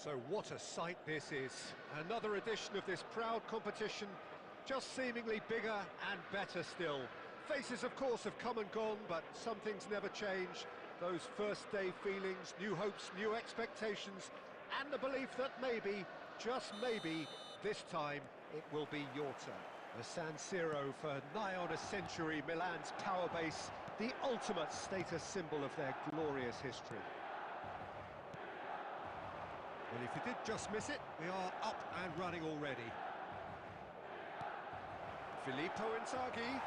So what a sight this is. Another edition of this proud competition, just seemingly bigger and better still. Faces, of course, have come and gone, but some things never change. Those first day feelings, new hopes, new expectations, and the belief that maybe, just maybe, this time it will be your turn. The San Siro for nigh on a century, Milan's power base, the ultimate status symbol of their glorious history. Well, if you did just miss it, we are up and running already. Filippo Inzaghi.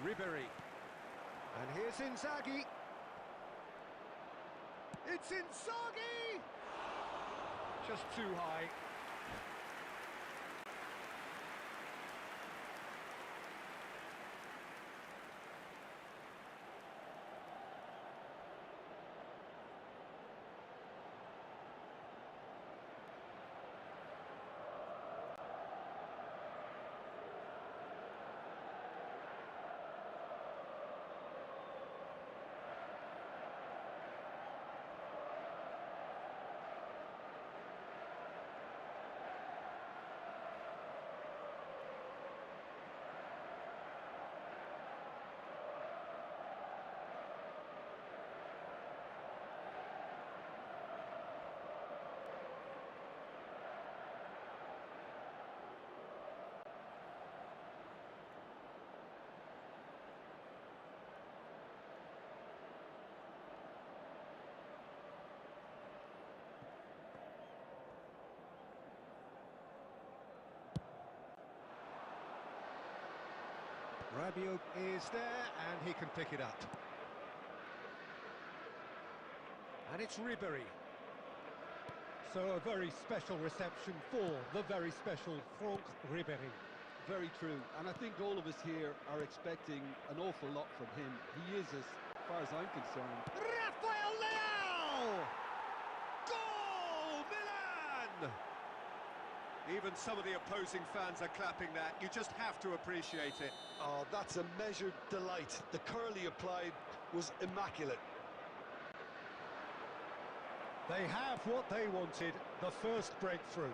Ribery. And here's Inzaghi. It's Inzaghi! Just too high. Rabiot is there, and he can pick it up. And it's Ribéry. So a very special reception for the very special Franck Ribéry. Very true, and I think all of us here are expecting an awful lot from him. He is, as far as I'm concerned. Rafael Leao! Goal, Milan! Even some of the opposing fans are clapping that. You just have to appreciate it. Oh, that's a measured delight. The curl he applied was immaculate. They have what they wanted, the first breakthrough.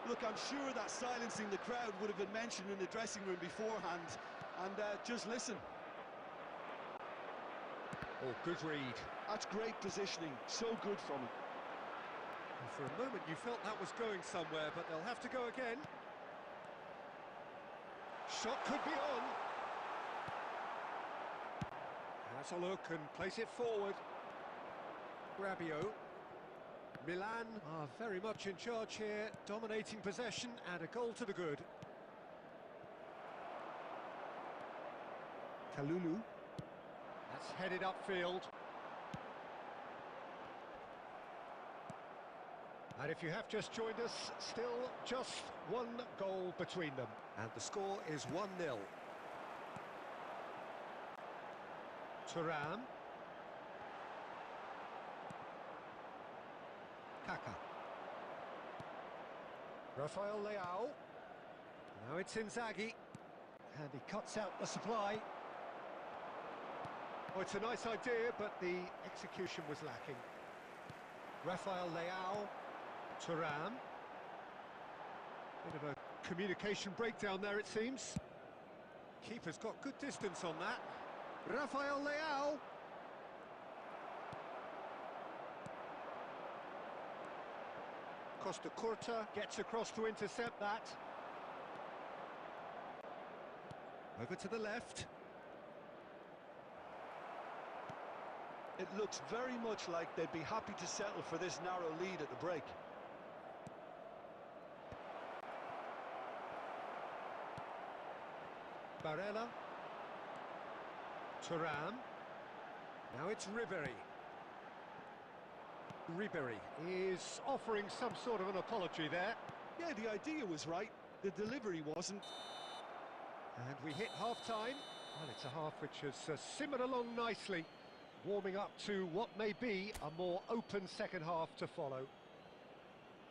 Look, I'm sure that silencing the crowd would have been mentioned in the dressing room beforehand. And just listen. Oh, good read. That's great positioning. So good from him. And for a moment you felt that was going somewhere, but they'll have to go again. Shot could be on. Has a look and place it forward. Rabiot. Milan are very much in charge here, dominating possession and a goal to the good. Kalulu. That's headed upfield. And if you have just joined us, still just one goal between them. And the score is 1-0. Thuram. Kaka. Rafael Leao. Now it's Inzaghi. And he cuts out the supply. Oh, it's a nice idea, but the execution was lacking. Rafael Leao. Thuram. Bit of a communication breakdown there, it seems. Keeper's got good distance on that. Rafael Leao. Costa Curta gets across to intercept that. Over to the left. It looks very much like they'd be happy to settle for this narrow lead at the break. Barella. Thuram. Now it's Ribéry. Ribéry is offering some sort of an apology there. Yeah, the idea was right. The delivery wasn't. And we hit half-time. Well, it's a half which has simmered along nicely, warming up to what may be a more open second half to follow.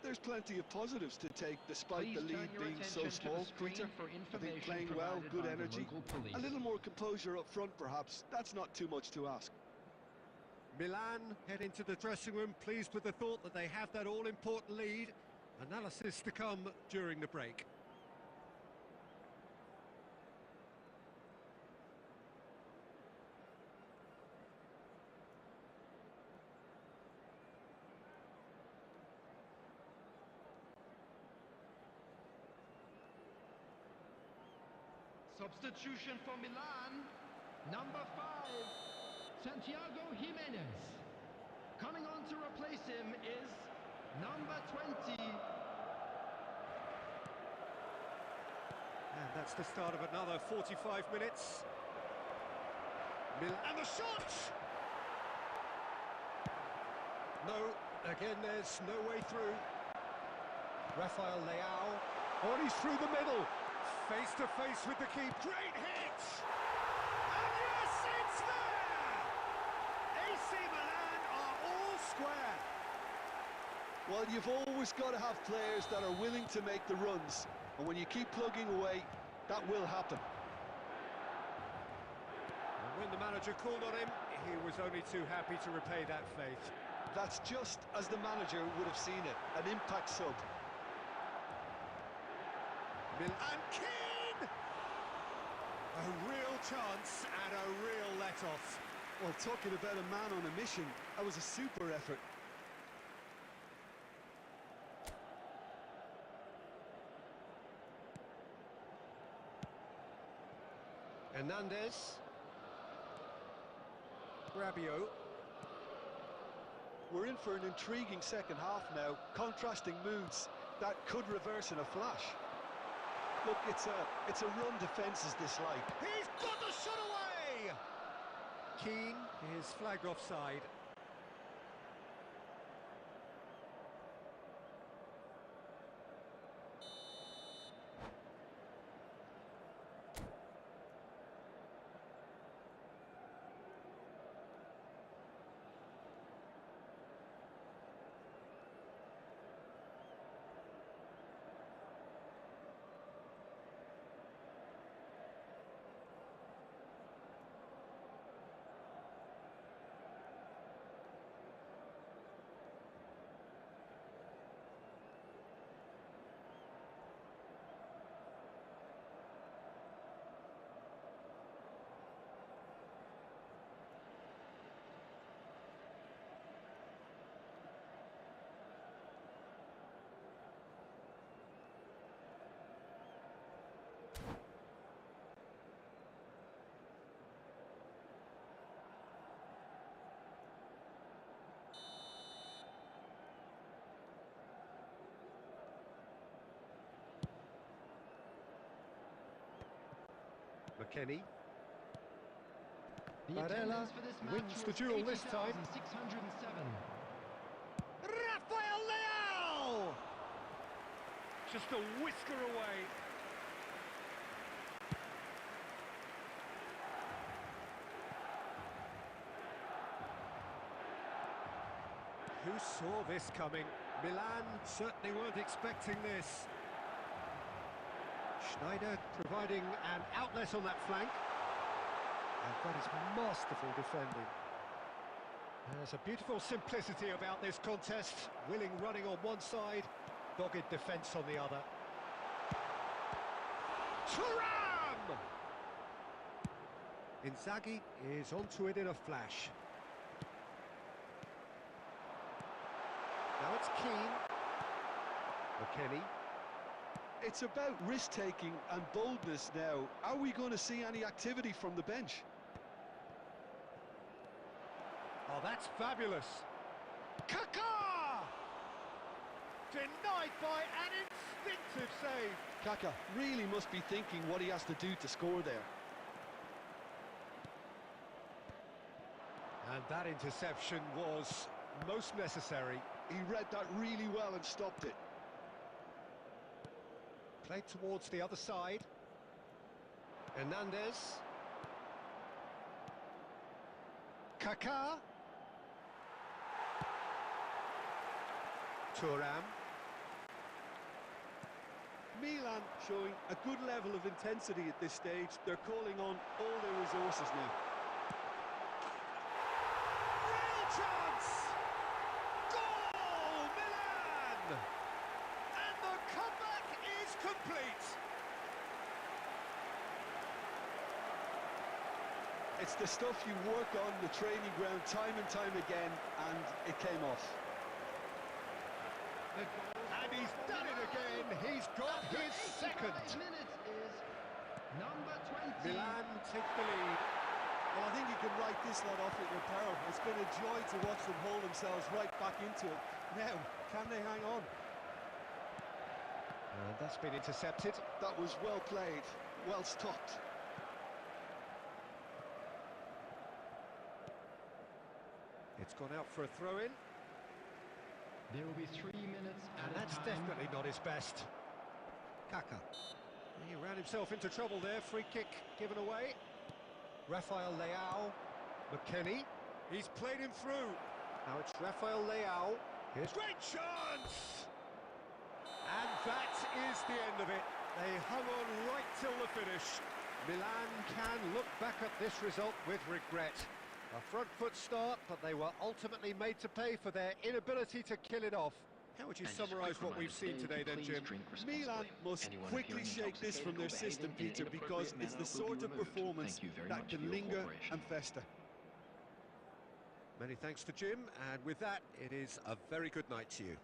There's plenty of positives to take despite the lead being so small, Peter. I think playing well, good energy, a little more composure up front perhaps. That's not too much to ask. Milan head into the dressing room pleased with the thought that they have that all-important lead. Analysis to come during the break. Substitution for Milan, number 5, Santiago Jimenez. Coming on to replace him is number 20. And that's the start of another 45 minutes. And the shot! No, again there's no way through. Rafael Leao. Oh, and he's through the middle. Face to face with the keeper. Great hit! And yes, it's there! AC Milan are all square. Well, you've always got to have players that are willing to make the runs. And when you keep plugging away, that will happen. And when the manager called on him, he was only too happy to repay that faith. That's just as the manager would have seen it, an impact sub. And Keane! A real chance and a real let-off. Well, talking about a man on a mission, that was a super effort. Hernandez. Rabiot. We're in for an intriguing second half now, contrasting moods that could reverse in a flash. Look, it's a run defence is dislike. He's got the shot away! Keane is flagged offside. McKennie. The Barella attendance for this match wins the was duel this time. 80,607. Rafael Leao! Just a whisker away. Who saw this coming? Milan certainly weren't expecting this. Schneider providing an outlet on that flank. And that is masterful defending. There's a beautiful simplicity about this contest. Willing running on one side, dogged defence on the other. Thuram! Inzaghi is onto it in a flash. Now it's Keane. McKennie. It's about risk-taking and boldness now. Are we going to see any activity from the bench? Oh, that's fabulous. Kaká! Denied by an instinctive save. Kaká really must be thinking what he has to do to score there. And that interception was most necessary. He read that really well and stopped it. Played towards the other side. Hernandez. Kaká. Thuram. Milan showing a good level of intensity at this stage. They're calling on all their resources now. Real chance! Goal, Milan! And the comeback is complete. It's the stuff you work on the training ground time and time again, and it came off. And he's done it again. He's got his second. Minutes is number 20. Milan take the lead. Well, I think you can write this lot off at your peril. It's been a joy to watch them hold themselves right back into it. Now, can they hang on? And that's been intercepted. That was well played, well stopped. It's gone out for a throw-in. There will be 3 minutes And at a that's time. definitely not his best. Kaká. He ran himself into trouble there. Free kick given away. Rafael Leao. McKennie. He's played him through. Now it's Rafael Leao. Here's great chance! And that is the end of it. They hung on right till the finish. Milan can look back at this result with regret. A front foot start, but they were ultimately made to pay for their inability to kill it off. How would you summarise what we've seen today then, Jim? Milan must quickly shake this from their system, Peter, because it's the sort of performance that can linger and fester. Many thanks to Jim, and with that, it is a very good night to you.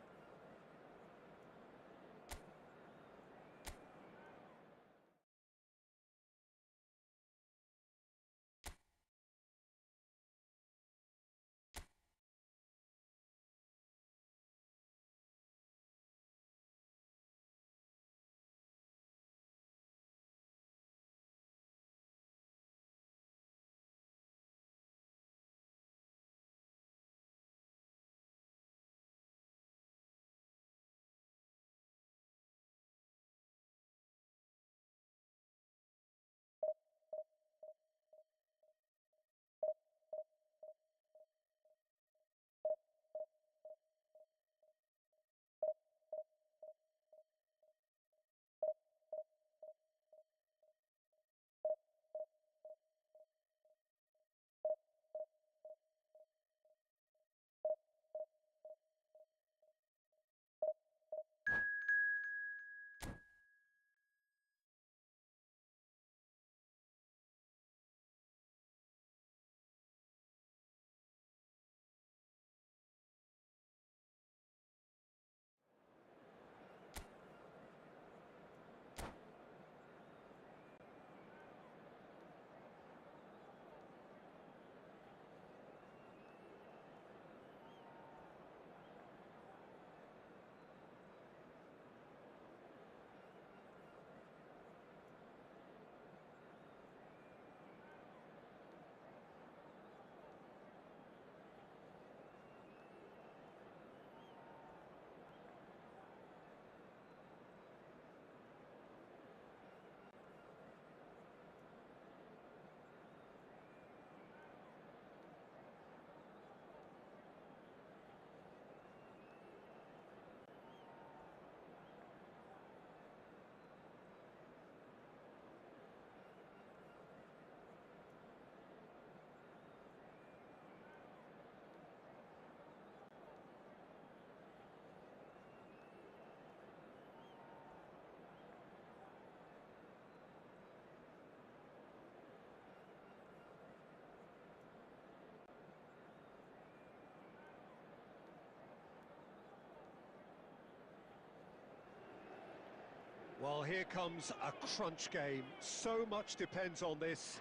Well, here comes a crunch game. So much depends on this.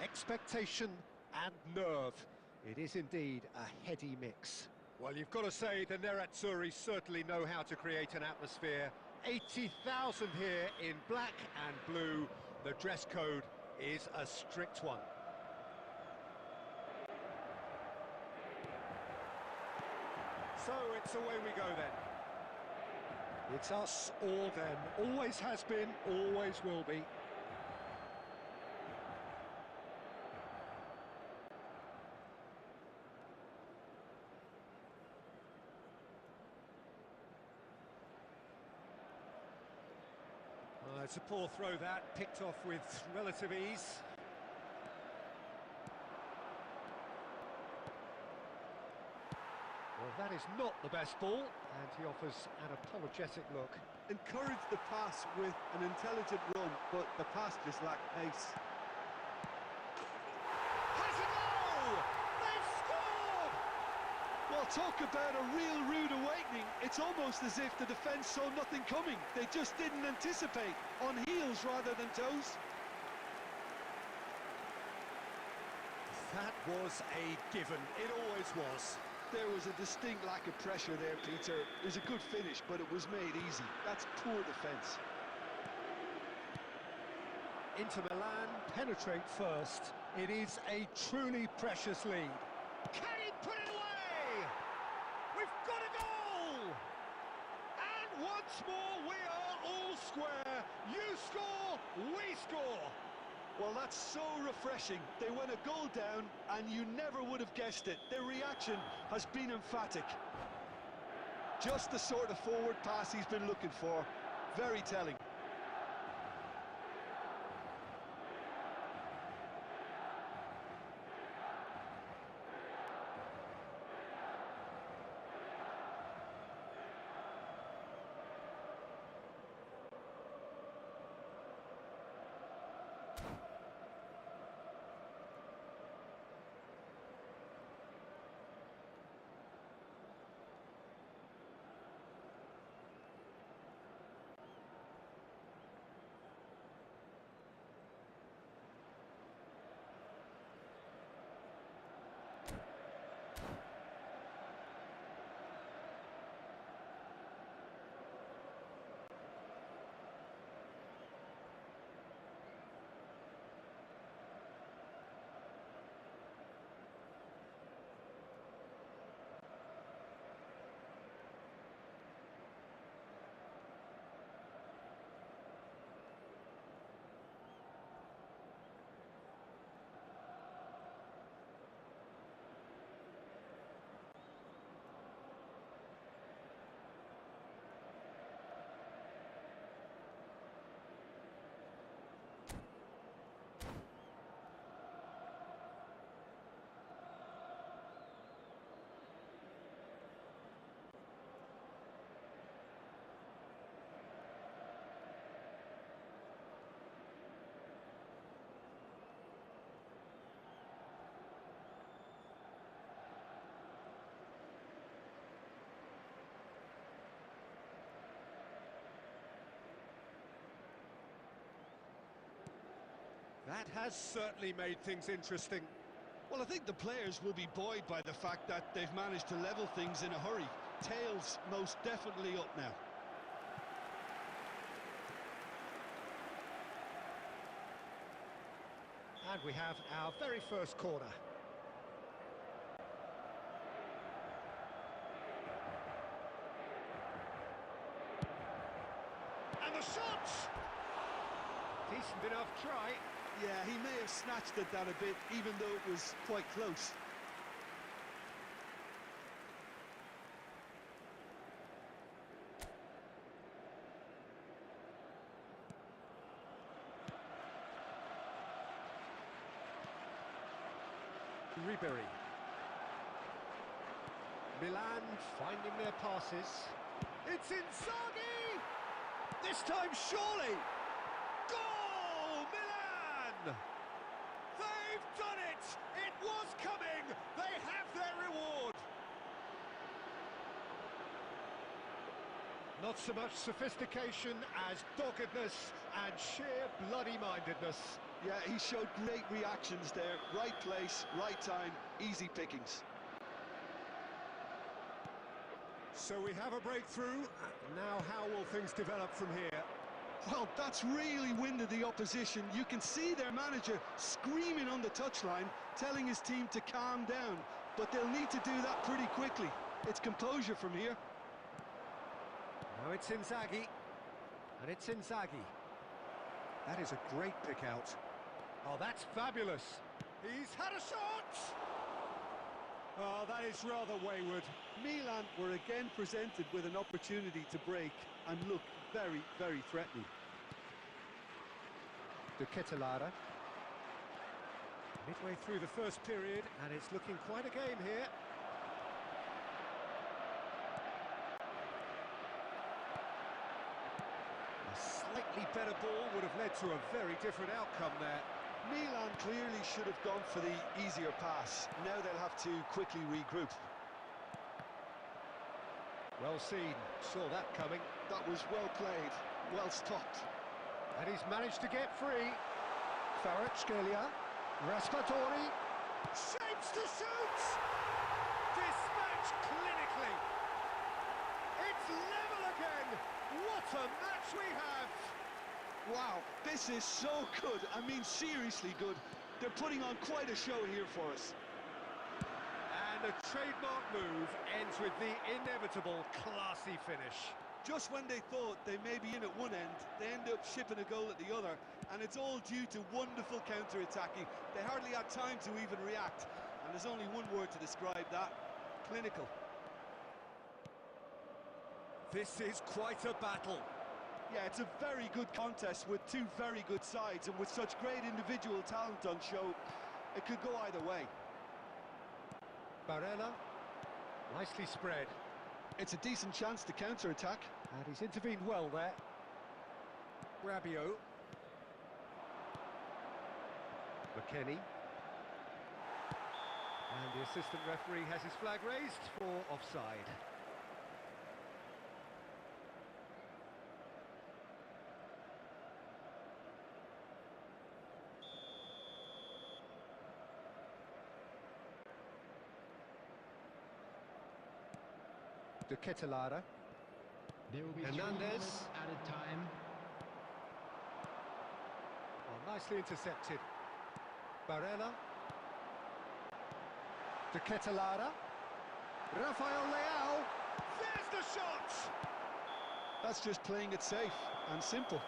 Expectation and nerve. It is indeed a heady mix. Well, you've got to say the Nerazzurri certainly know how to create an atmosphere. 80,000 here in black and blue. The dress code is a strict one. So it's away we go then. It's us or them. Always has been, always will be. It's a poor throw that, picked off with relative ease. Well, that is not the best ball, and he offers an apologetic look. Encourage the pass with an intelligent run, but the pass just lacked pace. Has a goal! They've scored! Well, talk about a real rude awakening. It's almost as if the defence saw nothing coming. They just didn't anticipate. On heels rather than toes. That was a given. It always was. There was a distinct lack of pressure there, Peter. It was a good finish, but it was made easy. That's poor defence. Inter Milan penetrate first. It is a truly precious lead. Can he put it away? We've got a goal! And once more we are all square. You score, we score. Well, that's so refreshing. They went a goal down, and you never would have guessed it. Their reaction has been emphatic. Just the sort of forward pass he's been looking for. Very telling. That has certainly made things interesting. Well, I think the players will be buoyed by the fact that they've managed to level things in a hurry. Tails most definitely up now. And we have our very first corner. And the shot! Decent enough try. Yeah, he may have snatched at that a bit, even though it was quite close. Ribery. Milan finding their passes. It's Inzaghi! This time surely! Goal! Milan! They've done it! It was coming! They have their reward! Not so much sophistication as doggedness and sheer bloody-mindedness. Yeah, he showed great reactions there. Right place, right time, easy pickings. So we have a breakthrough. Now how will things develop from here? Well, that's really winded the opposition. You can see their manager screaming on the touchline, telling his team to calm down. But they'll need to do that pretty quickly. It's composure from here. Now it's Inzaghi. And it's Inzaghi. That is a great pick out. Oh, that's fabulous. He's had a shot! Oh, that is rather wayward. Milan were again presented with an opportunity to break and look very, very threatening. De Ketelaere. Midway through the first period, and it's looking quite a game here. A slightly better ball would have led to a very different outcome there. Milan clearly should have gone for the easier pass. Now they'll have to quickly regroup. Well seen, saw that coming. That was well played, well stopped. And he's managed to get free. Kvaratskhelia, Raspadori, shapes to shoot! Dispatched clinically. It's level again. What a match we have! Wow, this is so good. I mean, seriously good. They're putting on quite a show here for us. And the trademark move ends with the inevitable classy finish. Just when they thought they may be in at one end, they end up shipping a goal at the other, and it's all due to wonderful counter-attacking. They hardly had time to even react, and there's only one word to describe that: clinical. This is quite a battle. Yeah, it's a very good contest with two very good sides, and with such great individual talent on show, it could go either way. Barella, nicely spread. It's a decent chance to counter-attack. And he's intervened well there. Rabiot. McKennie. And the assistant referee has his flag raised for offside. De Ketelaere. There will be Hernandez. 3 minutes added time. Well, nicely intercepted. Barella. De Ketelaere. Rafael Leao. There's the shot! That's just playing it safe and simple.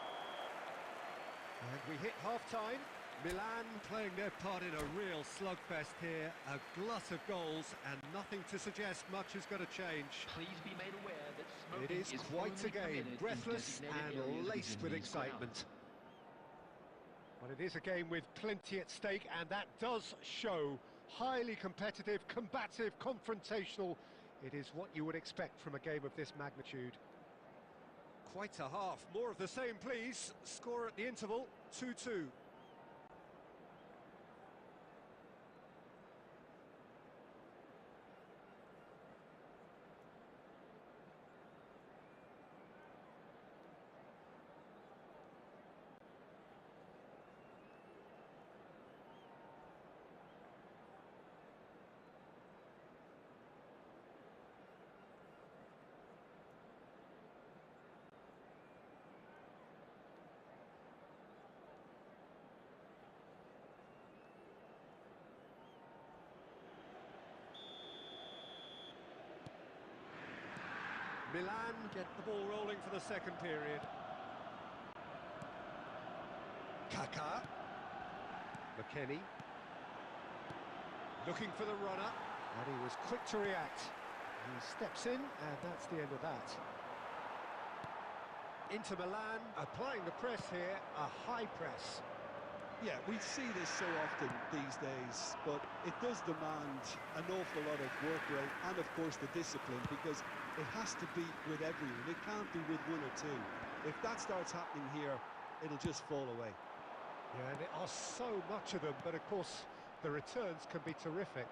And we hit half-time. Milan playing their part in a real slugfest here. A glut of goals and nothing to suggest much is going to change. Please be made aware that It smoking is quite a only game, permitted in breathless designated and areas laced within with these excitement. grounds. But it is a game with plenty at stake, and that does show highly competitive, combative, confrontational. It is what you would expect from a game of this magnitude. Quite a half. More of the same, please. Score at the interval, 2-2. Milan get the ball rolling for the second period. Kaká. McKennie. Looking for the runner. And he was quick to react. He steps in, and that's the end of that. Inter Milan applying the press here, a high press. Yeah, we see this so often these days, but it does demand an awful lot of work rate and, of course, the discipline, because it has to be with everyone. It can't be with one or two. If that starts happening here, it'll just fall away. Yeah, and there are so much of them, but of course, the returns can be terrific.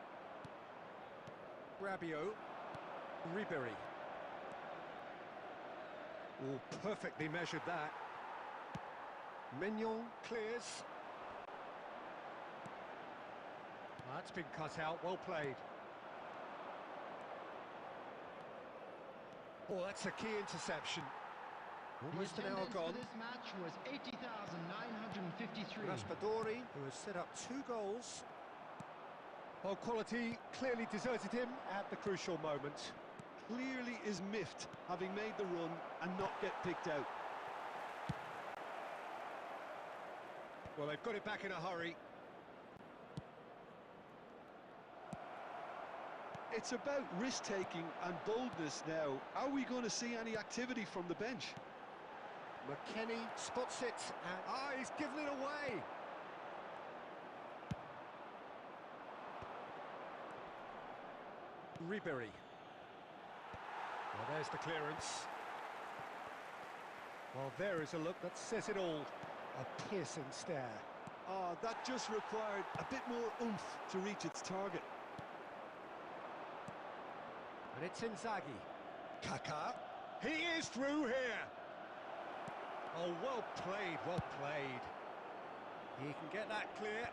Rabiot. Ribéry. Oh, perfectly measured that. Mignon clears. That's been cut out, well played. Oh, that's a key interception. Almost an hour gone. This match was 80,953. Raspadori, who has set up 2 goals. Well, quality clearly deserted him at the crucial moment. Clearly is miffed, having made the run and not get picked out. Well, they've got it back in a hurry. It's about risk-taking and boldness now. Are we going to see any activity from the bench? McKennie spots it, and he's given it away. Ribery. Well, there's the clearance. Well, there is a look that says it all. A piercing stare. Oh, that just required a bit more oomph to reach its target. And it's Inzaghi. Kaká. He is through here. Oh, well played, well played. He can get that clear.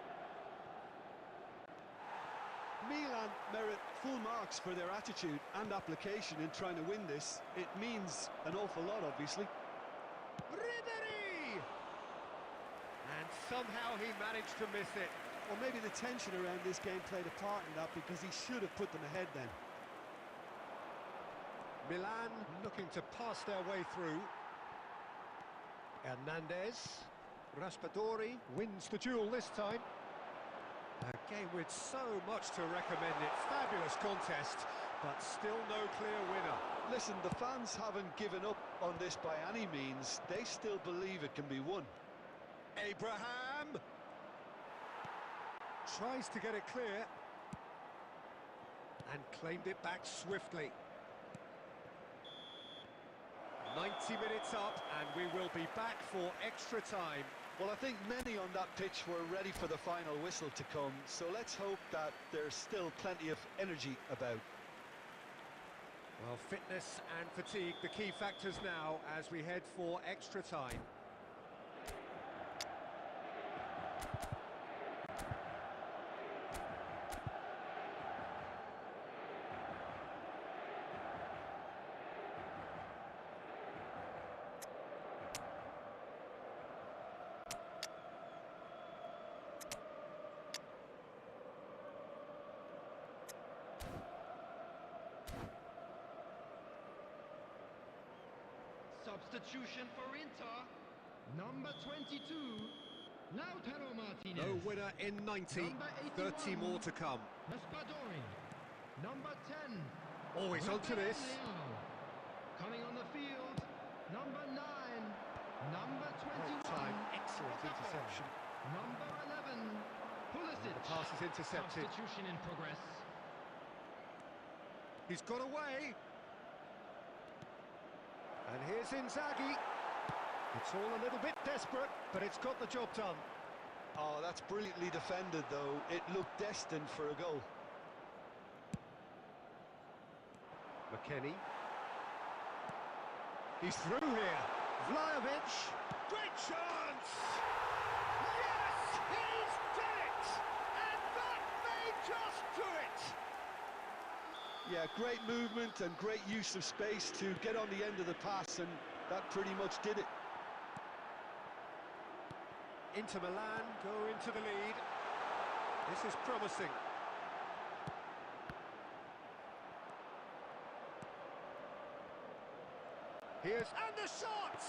Milan merit full marks for their attitude and application in trying to win this. It means an awful lot, obviously. Ribery! And somehow he managed to miss it. Or maybe the tension around this game played a part in that, because he should have put them ahead then. Milan looking to pass their way through. Hernandez. Raspadori wins the duel this time. A game with so much to recommend it. Fabulous contest, but still no clear winner. Listen, the fans haven't given up on this by any means. They still believe it can be won. Abraham tries to get it clear and claimed it back swiftly. 90 minutes up and we will be back for extra time. Well, I think many on that pitch were ready for the final whistle to come, so let's hope that there's still plenty of energy about. Well, fitness and fatigue, the key factors now as we head for extra time. Substitution for Inter, number 22, Lautaro Martinez. No winner in 90, 30 more to come. Raspadori, number 10. Oh, he's onto this. Coming on the field, number 9, number 21. Well time, excellent interception. Number 11, Pulisic. The pass is intercepted. Substitution in progress. He's got away. And here's Inzaghi. It's all a little bit desperate, but it's got the job done. Oh, that's brilliantly defended, though. It looked destined for a goal. McKennie. He's through here. Vlahovic. Great chance! Yes! He's done it! And that may just do it! Yeah, great movement and great use of space to get on the end of the pass, and that pretty much did it. Inter Milan go into the lead. This is promising. And the shot!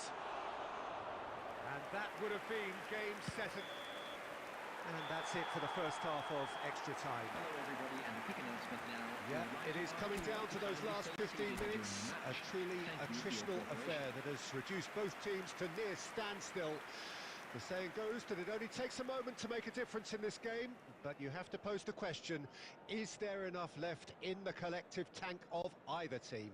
And that would have been game, set, and that's it for the first half of extra time. Hello everybody, and a quick announcement now. Yeah, it is coming down to those last 15 minutes. A truly attritional affair that has reduced both teams to near standstill. The saying goes that it only takes a moment to make a difference in this game, but you have to pose the question, is there enough left in the collective tank of either team?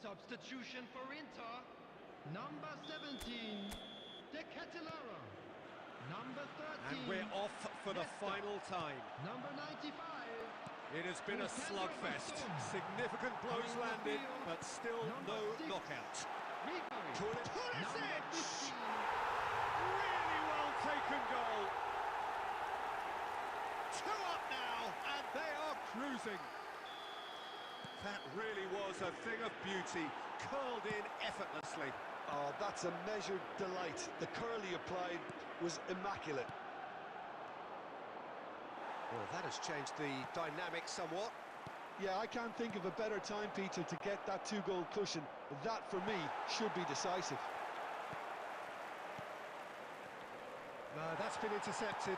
Substitution for Inter, number 17, De Ketelaere. Number 13. And we're off for the Nesta. final time. Number 95. It has been a slugfest. Significant blows landed, but still no knockout. Pulisic! Really well taken goal. 2 up now, and they are cruising. That really was a thing of beauty, curled in effortlessly. Oh, that's a measured delight. The curl he applied was immaculate. Well, that has changed the dynamic somewhat. Yeah, I can't think of a better time, Peter, to get that 2-goal cushion. That, for me, should be decisive. No, that's been intercepted.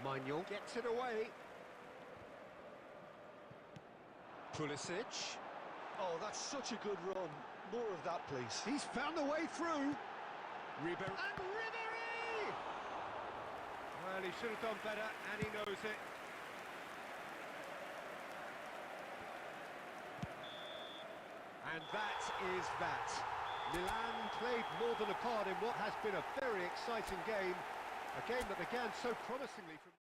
Maignan gets it away. Pulisic. Oh, that's such a good run. More of that, please. He's found the way through. Ribéry. And Ribéry! Well, he should have done better, and he knows it. And that is that. Milan played more than a part in what has been a very exciting game. A game that began so promisingly from...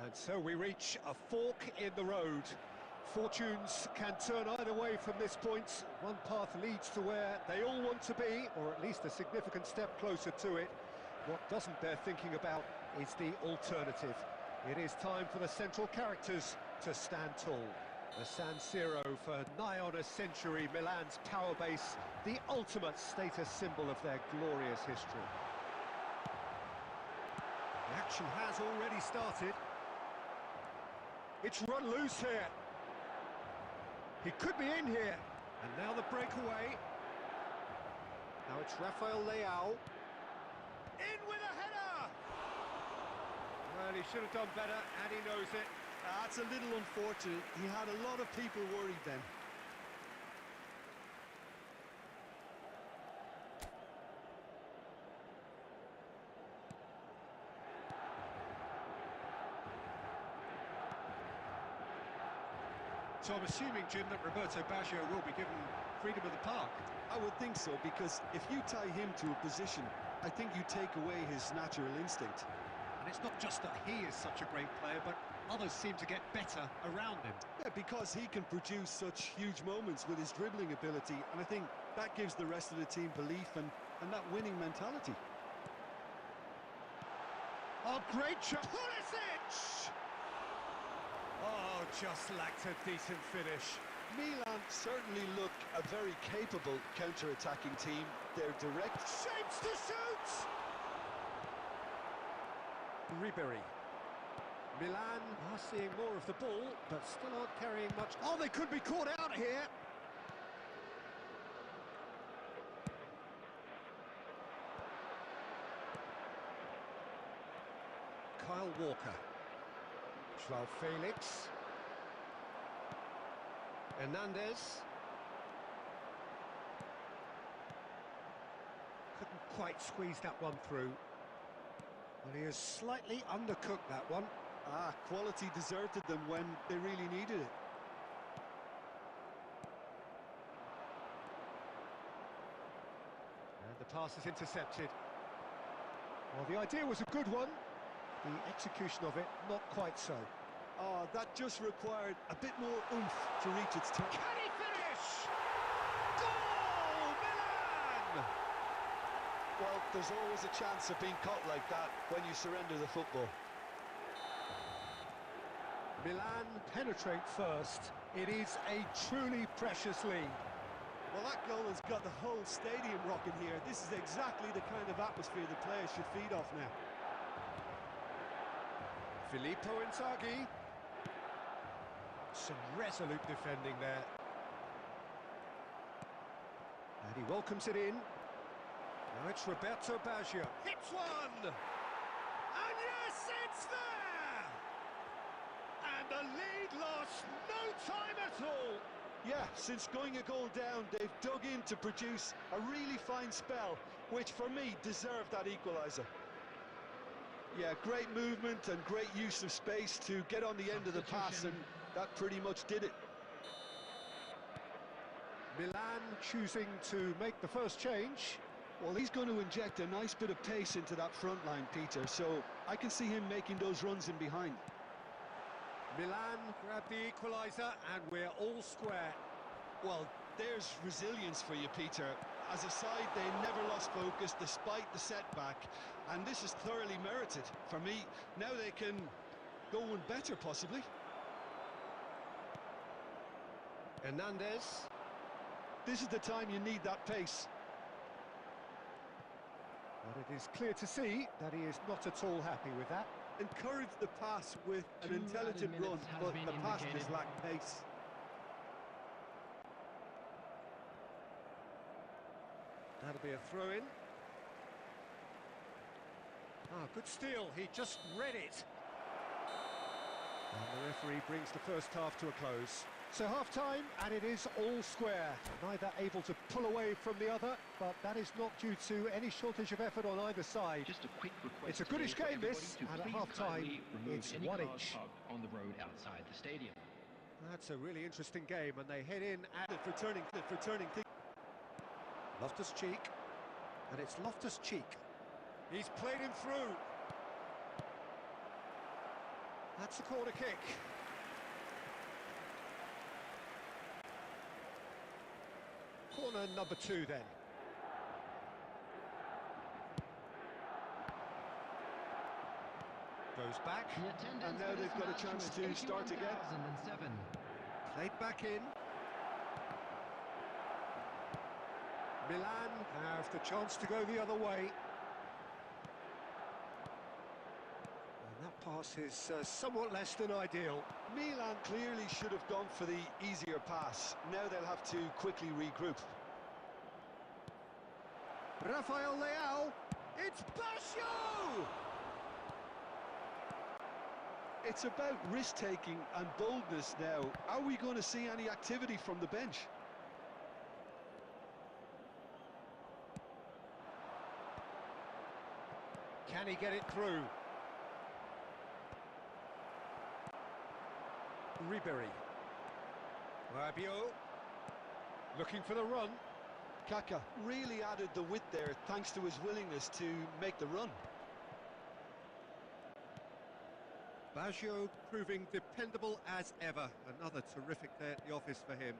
And so we reach a fork in the road. Fortunes can turn either way from this point. One path leads to where they all want to be, or at least a significant step closer to it. What doesn't bear thinking about is the alternative. It is time for the central characters to stand tall. The San Siro for nigh on a century, Milan's power base, the ultimate status symbol of their glorious history. action has already started. It's run loose here. He could be in here. And now the breakaway. Now it's Rafael Leao. In with a header! Well, he should have done better, and he knows it. That's a little unfortunate. He had a lot of people worried then. So I'm assuming, Jim, that Roberto Baggio will be given freedom of the park. I would think so, because if you tie him to a position, I think you take away his natural instinct. And it's not just that he is such a great player, but others seem to get better around him. Yeah, because he can produce such huge moments with his dribbling ability, and I think that gives the rest of the team belief and that winning mentality. Oh, great shot! Pulisic! Oh, just lacked a decent finish. Milan certainly look a very capable counter-attacking team. They're direct. Shapes to shoot! Ribery. Milan are seeing more of the ball, but still aren't carrying much. Oh, they could be caught out here. Kyle Walker. Joao Felix. Hernandez. Couldn't quite squeeze that one through. Well, he has slightly undercooked that one. Quality deserted them when they really needed it. And the pass is intercepted. Well, the idea was a good one. The execution of it, not quite so. Oh, that just required a bit more oomph to reach its target. Can he finish? Goal! Milan! Well, there's always a chance of being caught like that when you surrender the football. Milan penetrate first. It is a truly precious lead. Well, that goal has got the whole stadium rocking here. This is exactly the kind of atmosphere the players should feed off now. Filippo Inzaghi. Some resolute defending there. And he welcomes it in. Now it's Roberto Baggio. Hits one! And yes, it's there! And the lead lost no time at all. Yeah, since going a goal down, they've dug in to produce a really fine spell, which for me deserved that equaliser. Yeah, great movement and great use of space to get on the end of the pass, and that pretty much did it. Milan choosing to make the first change. Well, he's going to inject a nice bit of pace into that front line, Peter, so I can see him making those runs in behind. Milan grab the equaliser, and we're all square. Well, there's resilience for you, Peter. As a side, they never lost focus despite the setback, and this is thoroughly merited. For me, now they can go one better, possibly. Hernandez. This is the time you need that pace. But it is clear to see that he is not at all happy with that. Encourage the pass with an intelligent run, but the pass just lacked pace. That'll be a throw-in. Good steal. He just read it. And the referee brings the first half to a close. So half-time, and it is all square. Neither able to pull away from the other, but that is not due to any shortage of effort on either side. Just a quick request. It's a goodish game, this, and at half-time, it's 1-1 on the road outside the stadium. That's a really interesting game, and they head in at For turning. Loftus-Cheek, and it's Loftus-Cheek. He's played him through. That's a corner kick. Corner number 2 then. Goes back. And now they've got a chance to start again. Played back in. Milan have the chance to go the other way. Pass is somewhat less than ideal. Milan clearly should have gone for the easier pass. Now they'll have to quickly regroup. Rafael Leao, it's Basho! It's about risk-taking and boldness now. Are we going to see any activity from the bench? Can he get it through? Ribery. Rabiot. Looking for the run. Kaka really added the width there thanks to his willingness to make the run. Baggio proving dependable as ever. Another terrific day at the office for him.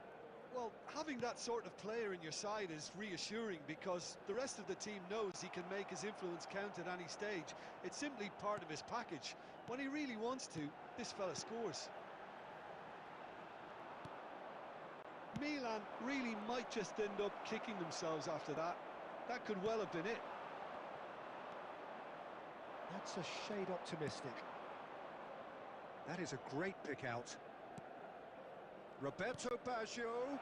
Well, having that sort of player in your side is reassuring because the rest of the team knows he can make his influence count at any stage. It's simply part of his package. When he really wants to, this fella scores. Milan really might just end up kicking themselves after that. That could well have been it. That's a shade optimistic. That is a great pick out. Roberto Baggio.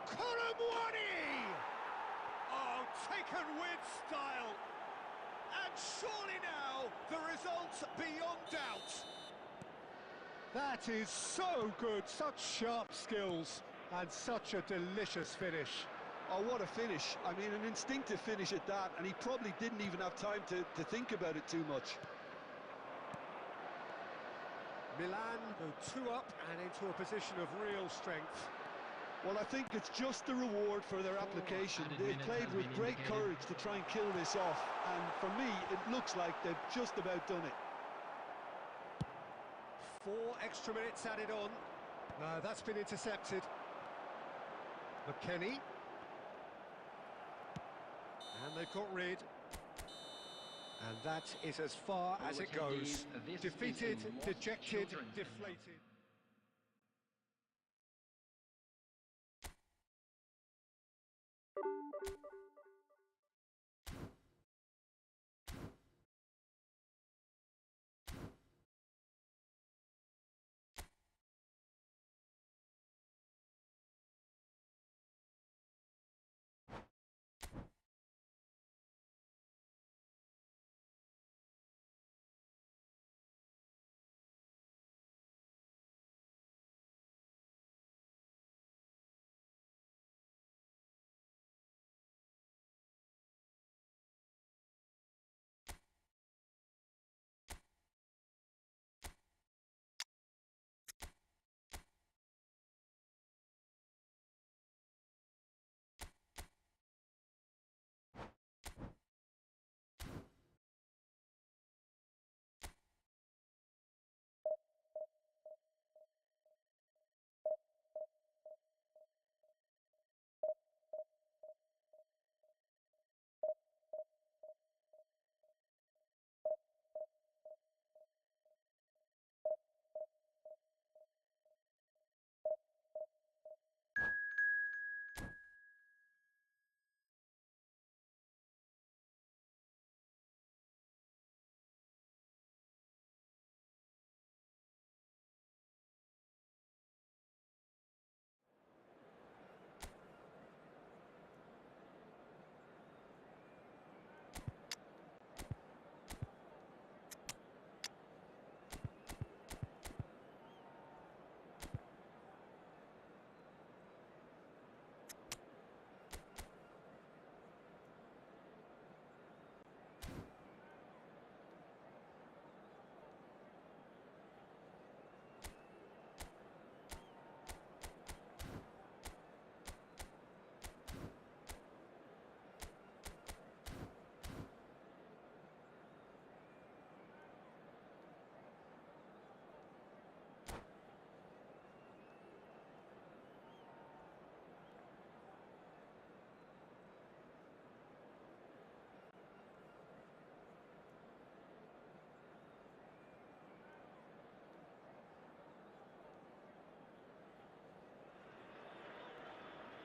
Colomwani! Oh, taken with style. And surely now, the result's beyond doubt. That is so good, such sharp skills, and such a delicious finish. Oh, what a finish. I mean, an instinctive finish at that, and he probably didn't even have time to think about it too much. Milan go 2 up and into a position of real strength. Well, I think it's just the reward for their application. They've played with great courage to try and kill this off, and for me, it looks like they've just about done it. 4 extra minutes added on. No, that's been intercepted. McKennie. And they've got rid. And that is as far as it goes. Defeated, dejected, deflated.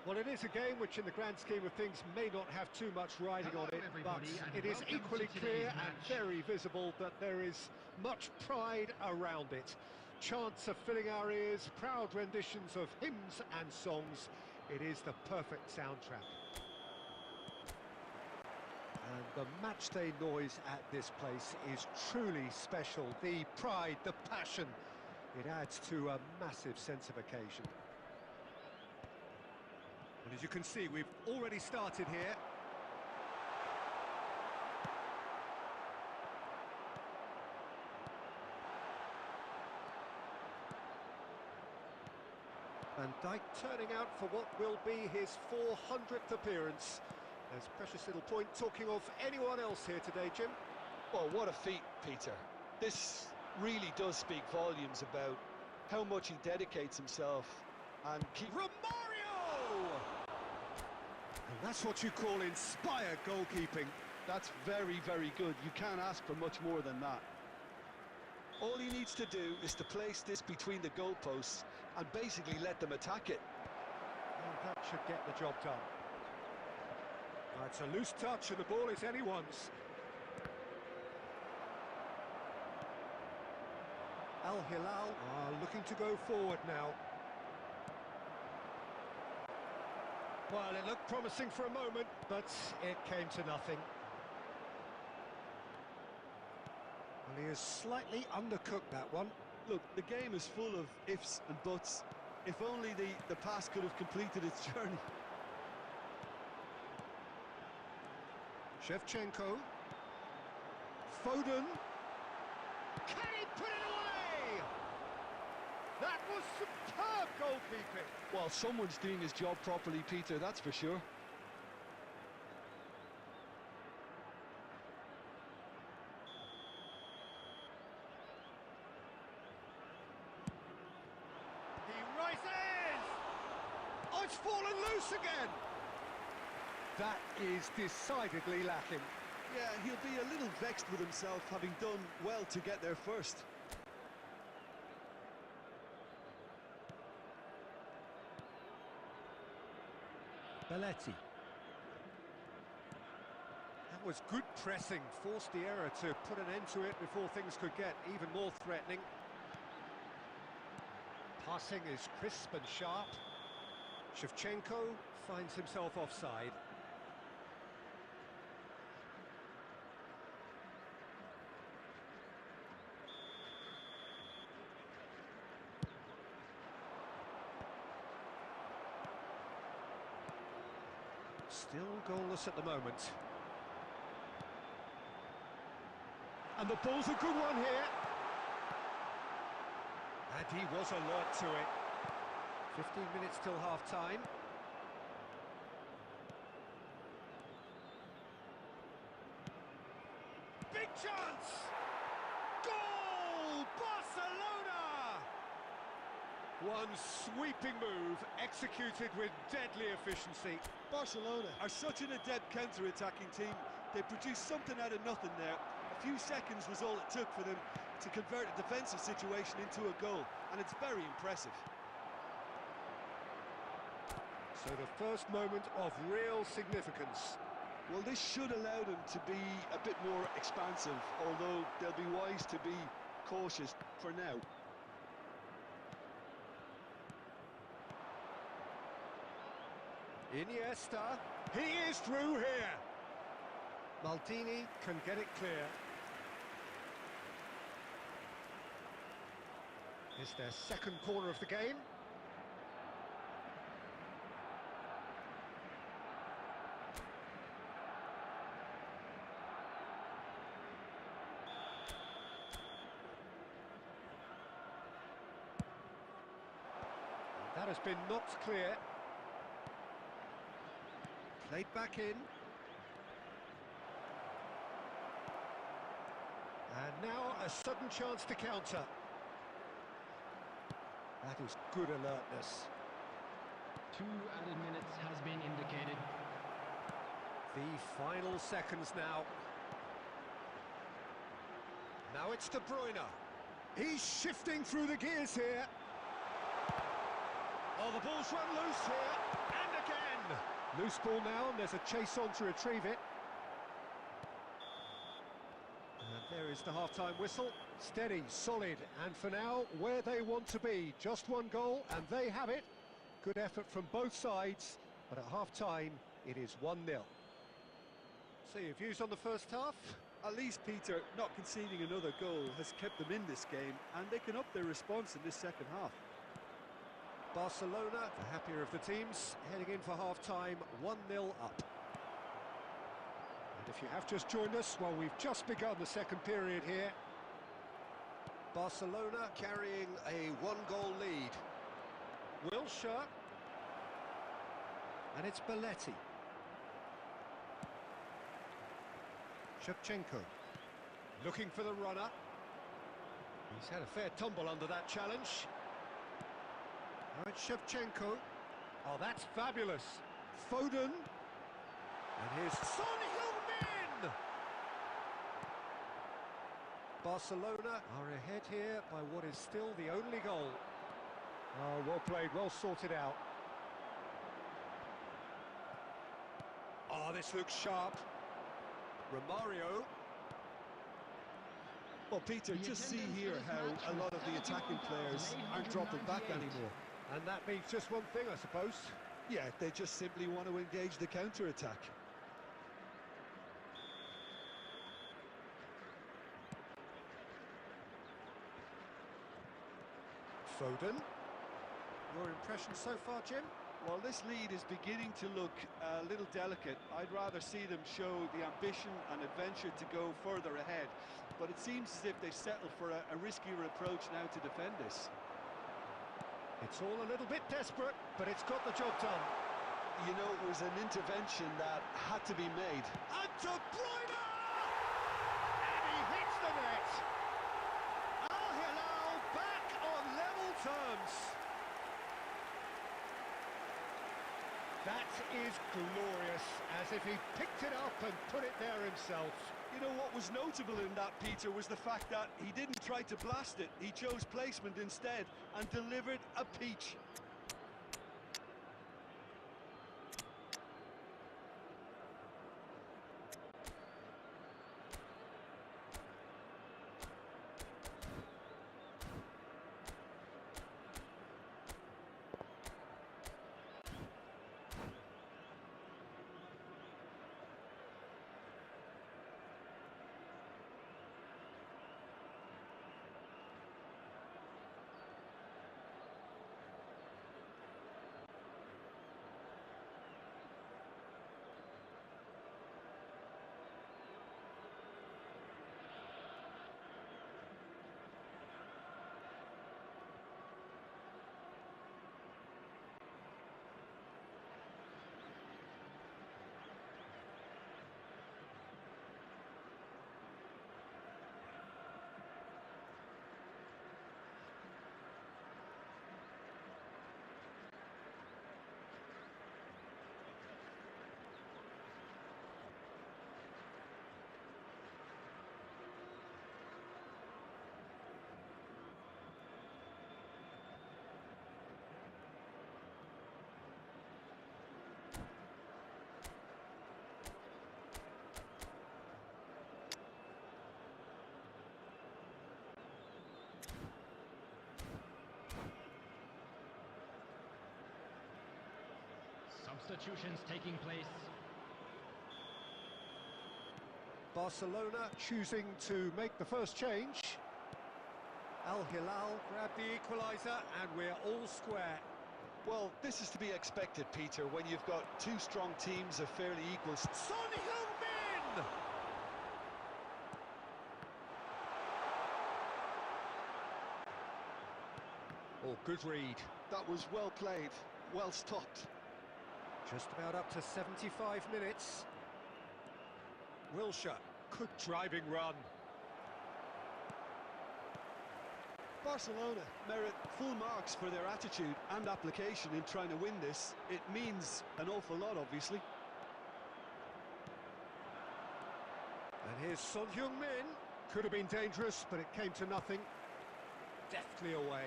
Well, it is a game which, in the grand scheme of things, may not have too much riding Hello, on it, but everybody, and it is welcome equally to clear today's and match. very visible that there is much pride around it. Chants are filling our ears, proud renditions of hymns and songs. It is the perfect soundtrack. And the matchday noise at this place is truly special. The pride, the passion, it adds to a massive sense of occasion. And as you can see, we've already started here. Van Dijk turning out for what will be his 400th appearance. There's precious little point talking of anyone else here today, Jim. Well, what a feat, Peter. This really does speak volumes about how much he dedicates himself and Romario! And that's what you call inspired goalkeeping. That's very, very good. You can't ask for much more than that. All he needs to do is to place this between the goalposts and basically let them attack it. And that should get the job done. It's a loose touch and the ball is anyone's. Al Hilal are looking to go forward now. Well, it looked promising for a moment, but it came to nothing. Well, he has slightly undercooked that one. Look, the game is full of ifs and buts. If only the pass could have completed its journey. Shevchenko. Foden. Can he put it away? That was superb goalkeeping. Well, someone's doing his job properly, Peter, that's for sure. He rises! Oh, it's fallen loose again! That is decidedly lacking. Yeah, he'll be a little vexed with himself, having done well to get there first. Belletti. That was good pressing, forced the error to put an end to it before things could get even more threatening. Passing is crisp and sharp. Shevchenko finds himself offside. Still goalless at the moment. And the ball's a good one here. And he was alert to it. 15 minutes till half-time. Big chance! Goal! Barcelona! One sweeping move, executed with deadly efficiency. Barcelona are such an adept counter-attacking team. They produced something out of nothing there. A few seconds was all it took for them to convert a defensive situation into a goal, and it's very impressive. So the first moment of real significance. Well, this should allow them to be a bit more expansive, although they'll be wise to be cautious for now. Iniesta, he is through here. Maldini can get it clear. Is their second corner of the game. That has been knocked clear. Played back in. And now a sudden chance to counter. That is good alertness. 2 added minutes has been indicated. The final seconds now. Now it's De Bruyne. He's shifting through the gears here. Oh, the ball's run loose here. And again. Loose ball now, and there's a chase on to retrieve it. And there is the half-time whistle. Steady, solid, and for now, where they want to be. Just one goal, and they have it. Good effort from both sides, but at half-time, it is 1-0. So your views on the first half? At least, Peter, not conceding another goal has kept them in this game, and they can up their response in this second half. Barcelona, the happier of the teams, heading in for half-time, 1-0 up. And if you have just joined us, well, we've just begun the second period here. Barcelona carrying a one-goal lead. Wilshere. And it's Belletti. Shevchenko. Looking for the runner. He's had a fair tumble under that challenge. Now it's Shevchenko. Oh, that's fabulous. Foden. And here's Son Heung-min! Barcelona are ahead here by what is still the only goal. Oh, well played, well sorted out. Oh, this looks sharp. Romario. Well, Peter, just see here how a lot of the attacking players aren't dropping back anymore. And that means just one thing, I suppose. Yeah, they just simply want to engage the counter-attack. Foden. Your impression so far, Jim? Well, this lead is beginning to look a little delicate. I'd rather see them show the ambition and adventure to go further ahead. But it seems as if they settle for a riskier approach now to defend this. It's all a little bit desperate, but it's got the job done. You know, it was an intervention that had to be made. And De Bruyne! And he hits the net! Al Hilal back on level terms. That is glorious, as if he picked it up and put it there himself. You know, what was notable in that, Peter, was the fact that he didn't try to blast it. He chose placement instead and delivered a peach. Substitutions taking place. Barcelona choosing to make the first change. Al Hilal grabbed the equaliser, and we're all square. Well, this is to be expected, Peter, when you've got two strong teams of fairly equal... Son Heung-min! Oh, good read. That was well played, well stopped. Just about up to 75 minutes. Wilshere, good driving run. Barcelona merit full marks for their attitude and application in trying to win this. It means an awful lot, obviously. And here's Son Heung-min. Could have been dangerous, but it came to nothing. Deftly away.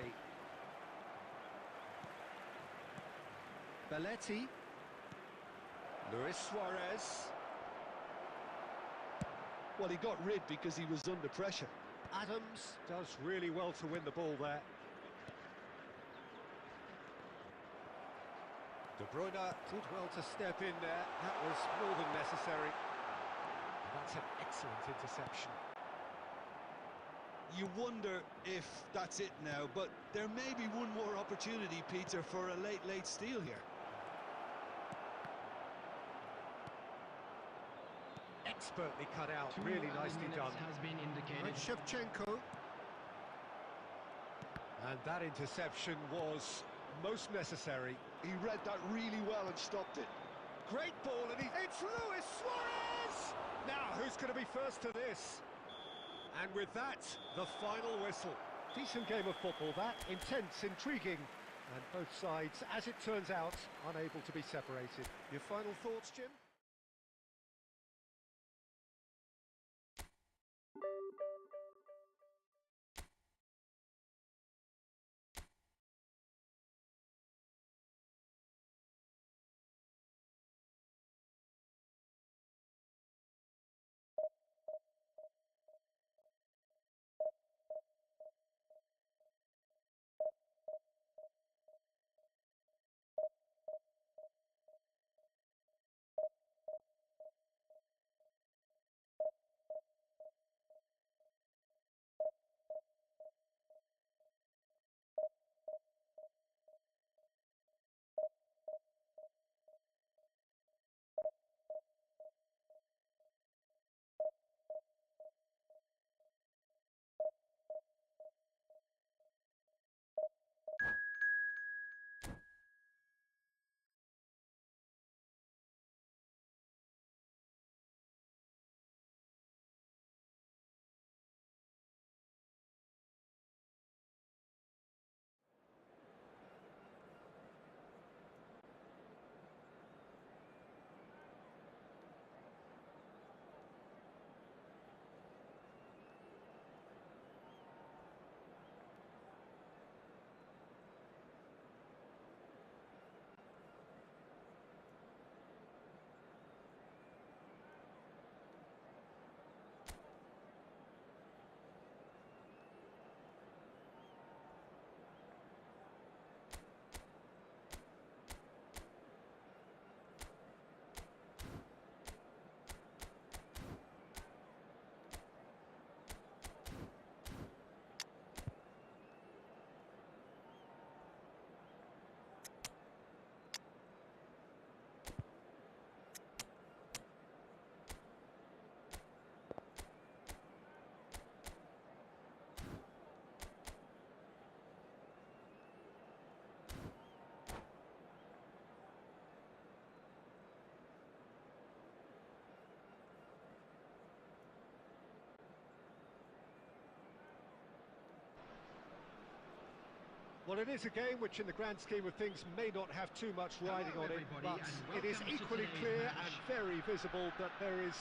Belletti. Luis Suarez. Well, he got rid because he was under pressure. Adams does really well to win the ball there. De Bruyne did well to step in there. That was more than necessary. And that's an excellent interception. You wonder if that's it now, but there may be one more opportunity, Peter, for a late steal here. Expertly cut out, really nicely done. Has been indicated. And Shevchenko. And that interception was most necessary. He read that really well and stopped it. Great ball, and it's Luis Suarez! Now, who's going to be first to this? And with that, the final whistle. Decent game of football, that. Intense, intriguing, and both sides, as it turns out, unable to be separated. Your final thoughts, Jim? Well, it is a game which in the grand scheme of things may not have too much riding on it, but it is equally clear and very visible that there is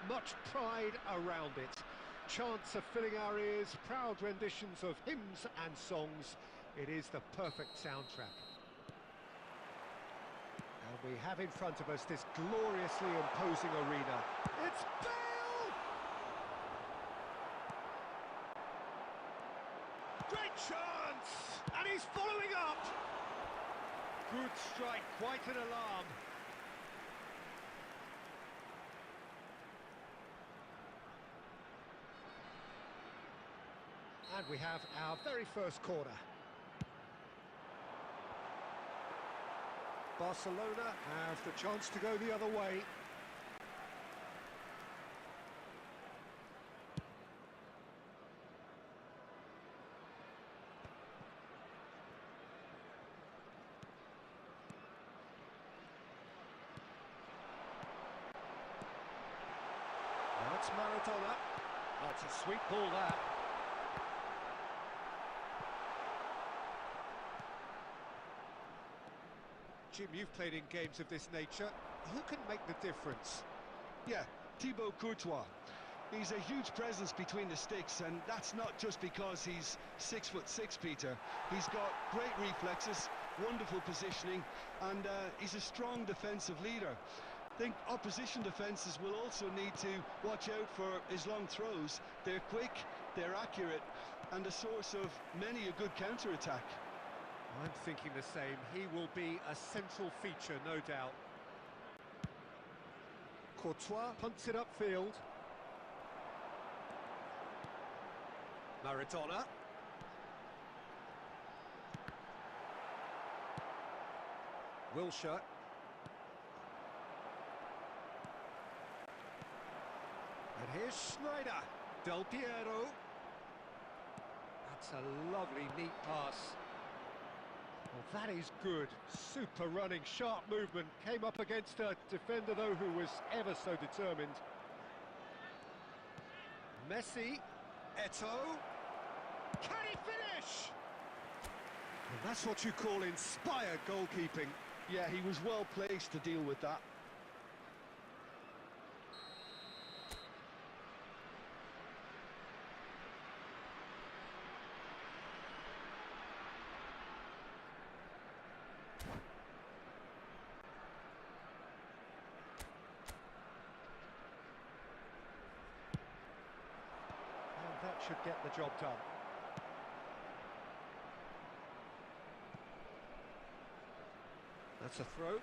much pride around it. Chants are filling our ears, proud renditions of hymns and songs. It is the perfect soundtrack. And we have in front of us this gloriously imposing arena. It's Bale! Great chance! And he's following up! Good strike, quite an alarm. And we have our very first corner. Barcelona have the chance to go the other way. Now it's Maradona. That's a sweet ball there. Jim, you've played in games of this nature. Who can make the difference? Yeah, Thibaut Courtois. He's a huge presence between the sticks, and that's not just because he's 6'6", Peter. He's got great reflexes, wonderful positioning, and he's a strong defensive leader. I think opposition defences will also need to watch out for his long throws. They're quick, they're accurate, and a source of many a good counter-attack. I'm thinking the same. He will be a central feature, no doubt. Courtois punts it upfield. Maradona. Wilshere. And here's Schneider. Del Piero. That's a lovely, neat pass. Well, that is good. Super running, sharp movement. Came up against a defender, though, who was ever so determined. Messi. Eto'o. Can he finish? Well, that's what you call inspired goalkeeping. Yeah, he was well placed to deal with that. That should get the job done. That's a throw.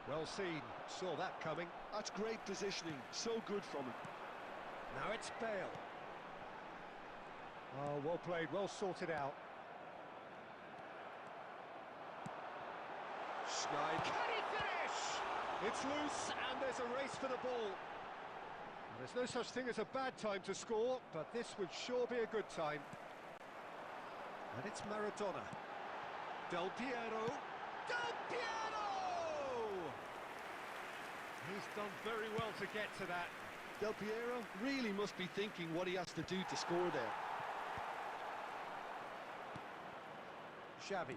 Well seen, saw that coming. That's great positioning, so good from him. Now it's Bale. Oh, well played, well sorted out. Schneider. Can he finish? It's loose, and there's a race for the ball. There's no such thing as a bad time to score, but this would sure be a good time. And it's Maradona. Del Piero. Del Piero! He's done very well to get to that. Del Piero really must be thinking what he has to do to score there. Xavi.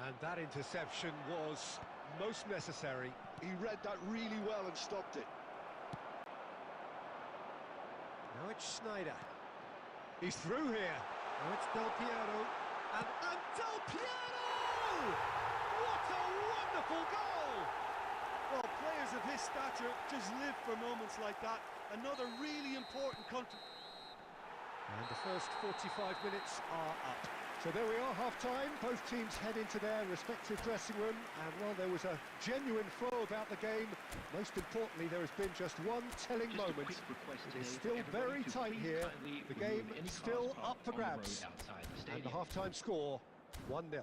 And that interception was most necessary. He read that really well and stopped it. Now it's Schneider. He's through here. Now it's Del Piero. And Del Piero! What a wonderful goal! Well, players of his stature just live for moments like that. Another really important contribution. And the first 45 minutes are up. So there we are, half-time. Both teams head into their respective dressing room. And while there was a genuine flow about the game, most importantly, there has been just one telling moment. It is still very tight here. The game still up for grabs. And the half-time score, 1-0.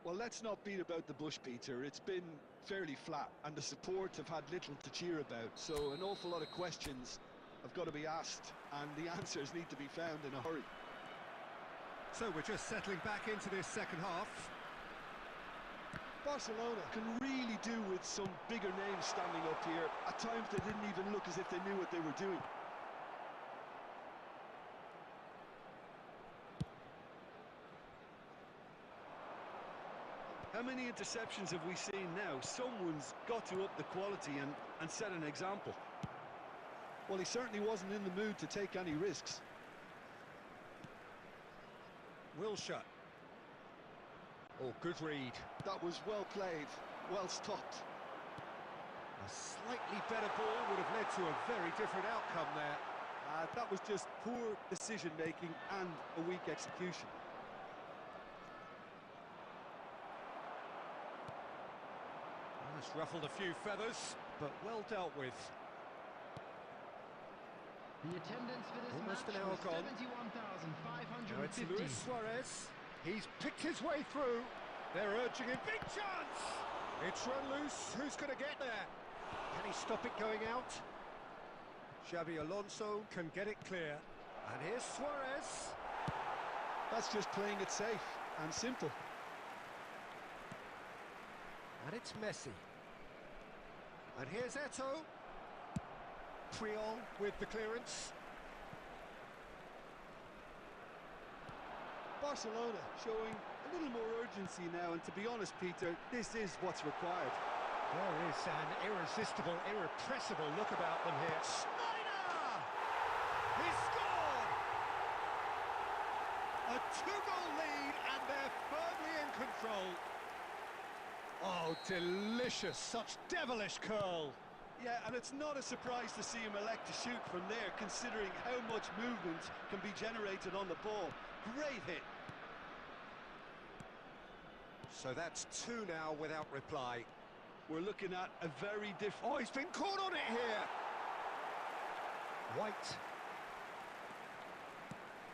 Well, let's not beat about the bush, Peter. It's been fairly flat, and the support have had little to cheer about. So an awful lot of questions have got to be asked, and the answers need to be found in a hurry. So we're just settling back into this second half. Barcelona can really do with some bigger names standing up here. At times they didn't even look as if they knew what they were doing. How many interceptions have we seen now? Someone's got to up the quality and set an example. Well, he certainly wasn't in the mood to take any risks. Wilshere. Oh, good read. That was well played, well stopped. A slightly better ball would have led to a very different outcome there. That was just poor decision-making and a weak execution. Well, it's ruffled a few feathers, but well dealt with. The attendance for this Almost match an hour was gone. 71,550. Now it's Luis Suarez. He's picked his way through. They're urging him. Big chance! It's run loose. Who's going to get there? Can he stop it going out? Xabi Alonso can get it clear. And here's Suarez. That's just playing it safe and simple. And it's Messi. And here's Eto'o. Puyol with the clearance. Barcelona showing a little more urgency now, and to be honest, Peter, this is what's required. There is an irresistible, irrepressible look about them here. Schneider! He scores! two-goal lead, and they're firmly in control. Oh, delicious, such devilish curl. Yeah, and it's not a surprise to see him elect to shoot from there, considering how much movement can be generated on the ball. Great hit. So that's two now without reply. We're looking at a very different... Oh, he's been caught on it here. White.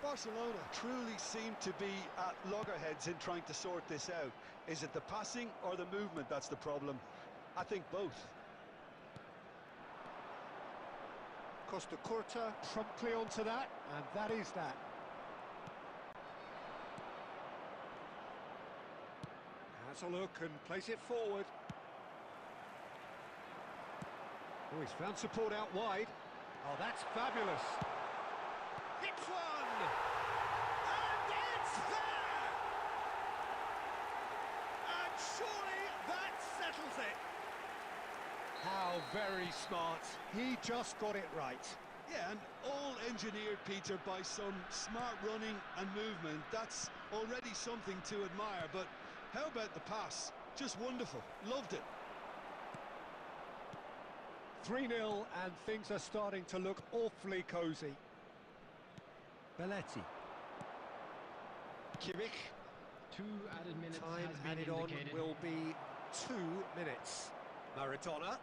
Barcelona truly seem to be at loggerheads in trying to sort this out. Is it the passing or the movement that's the problem? I think both. Costa Curta promptly onto that, and that is that. Has a look and plays it forward. Oh, he's found support out wide. Oh, that's fabulous. Hits one! And it's there! And surely that settles it. How very smart. He just got it right. Yeah, and all engineered, Peter, by some smart running and movement. That's already something to admire, but how about the pass? Just wonderful. Loved it. 3-0, and things are starting to look awfully cosy. Belletti. Kimmich. 2 added minutes Time has been added on indicated. will be 2 minutes. Maradona.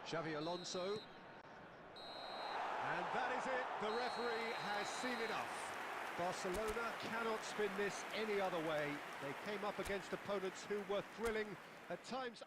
Xavi Alonso. And that is it. The referee has seen enough. Barcelona cannot spin this any other way. They came up against opponents who were thrilling, at times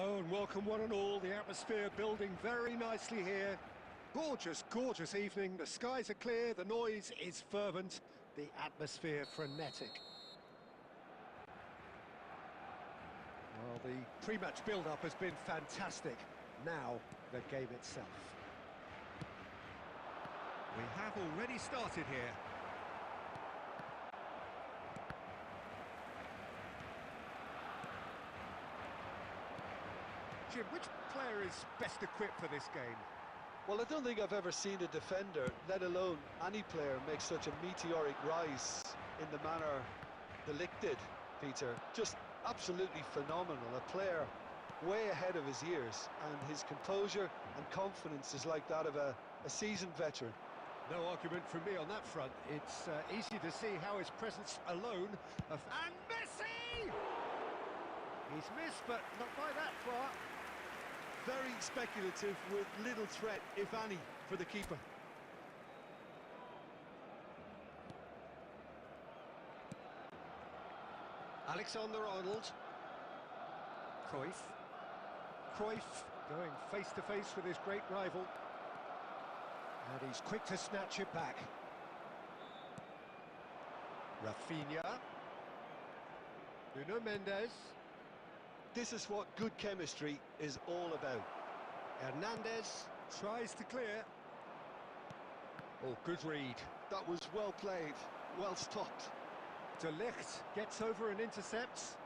Hello and welcome one and all. The atmosphere building very nicely here. Gorgeous, gorgeous evening. The skies are clear, the noise is fervent, the atmosphere frenetic. Well, the pre-match build-up has been fantastic. Now, the game itself. We have already started here. Jim, which player is best equipped for this game? Well, I don't think I've ever seen a defender, let alone any player, make such a meteoric rise in the manner the Lick did, Peter. Just absolutely phenomenal. A player way ahead of his years, and his composure and confidence is like that of a seasoned veteran. No argument from me on that front. It's easy to see how his presence alone... And Messi! He's missed, but not by that far. Very speculative, with little threat, if any, for the keeper. Alexander-Arnold. Cruyff. Cruyff going face-to-face with his great rival. And he's quick to snatch it back. Rafinha. Nuno Mendes. This is what good chemistry is all about. Hernandez tries to clear. Oh, good read. That was well played, well stopped. De Ligt gets over and intercepts.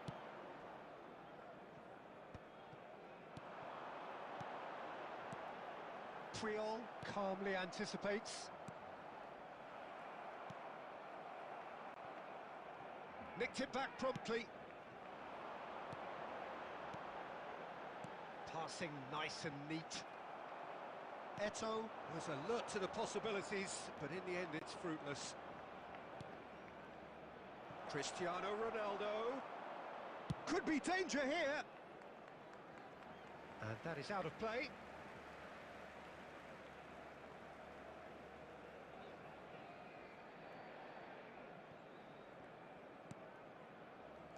Puyol calmly anticipates. Nicked it back promptly. Passing nice and neat. Eto'o was alert to the possibilities, but in the end it's fruitless. Cristiano Ronaldo. Could be danger here. And that is out of play.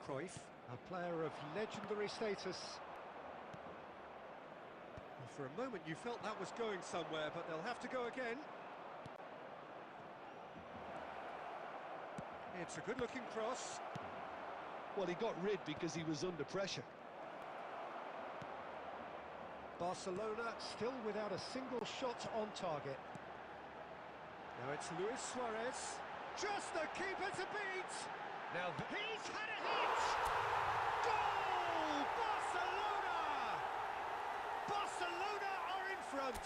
Cruyff, a player of legendary status. For a moment you felt that was going somewhere, but they'll have to go again. It's a good-looking cross. Well, he got rid because he was under pressure. Barcelona still without a single shot on target. Now it's Luis Suarez. Just the keeper to beat! Now he's had a hit! Goal! Barcelona! Barcelona are in front!